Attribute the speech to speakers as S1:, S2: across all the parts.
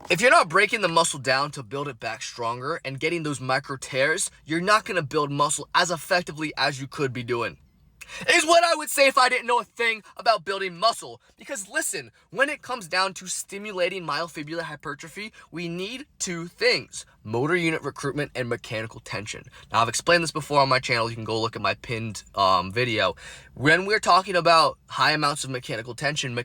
S1: If you're not breaking the muscle down to build it back stronger and getting those micro tears, you're not going to build muscle as effectively as you could be doing. Is what I would say if I didn't know a thing about building muscle. Because listen, when it comes down to stimulating myofibular hypertrophy, we need two things: motor unit recruitment and mechanical tension. Now, I've explained this before on my channel. You can go look at my pinned video. When we're talking about high amounts of mechanical tension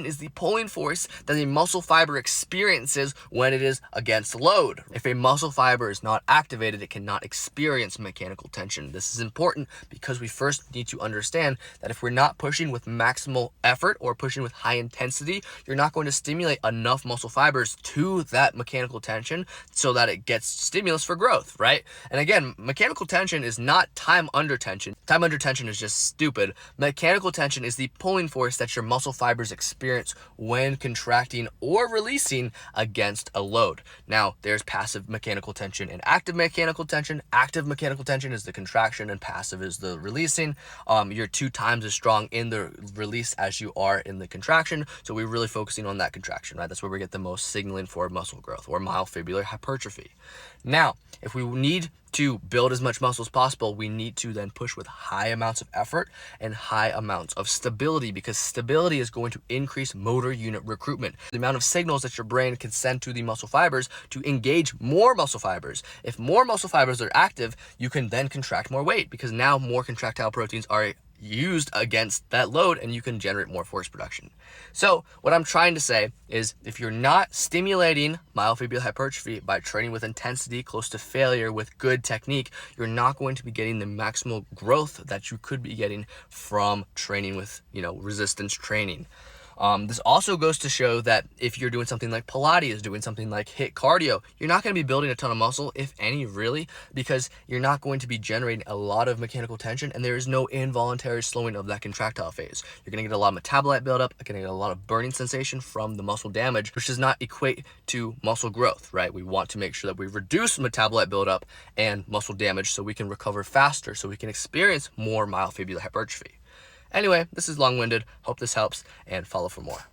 S1: is the pulling force that a muscle fiber experiences when it is against load. If a muscle fiber is not activated, it cannot experience mechanical tension. This is important because we first need to understand that if we're not pushing with maximal effort or pushing with high intensity, you're not going to stimulate enough muscle fibers to that mechanical tension so that it gets stimulus for growth, right? And again, mechanical tension is not time under tension. Time under tension is just stupid. Mechanical tension is the pulling force that your muscle fibers experience when contracting or releasing against a load. Now, there's passive mechanical tension and active mechanical tension. Active mechanical tension is the contraction and passive is the releasing. You're 2 times as strong in the release as you are in the contraction. So we're really focusing on that contraction, right? That's where we get the most signaling for muscle growth or myofibular hypertrophy. Now, if we need to build as much muscle as possible, we need to then push with high amounts of effort and high amounts of stability, because stability is going to increase motor unit recruitment. The amount of signals that your brain can send to the muscle fibers to engage more muscle fibers. If more muscle fibers are active, you can then contract more weight because now more contractile proteins are used against that load and you can generate more force production. So what I'm trying to say is, if you're not stimulating myofibular hypertrophy by training with intensity close to failure with good technique, you're not going to be getting the maximal growth that you could be getting from training with, resistance training. This also goes to show that if you're doing something like Pilates, doing something like HIIT cardio, you're not going to be building a ton of muscle, if any, really, because you're not going to be generating a lot of mechanical tension and there is no involuntary slowing of that contractile phase. You're going to get a lot of metabolite buildup, you're going to get a lot of burning sensation from the muscle damage, which does not equate to muscle growth, right? We want to make sure that we reduce metabolite buildup and muscle damage so we can recover faster, so we can experience more myofibular hypertrophy. Anyway, this is long-winded. Hope this helps, and follow for more.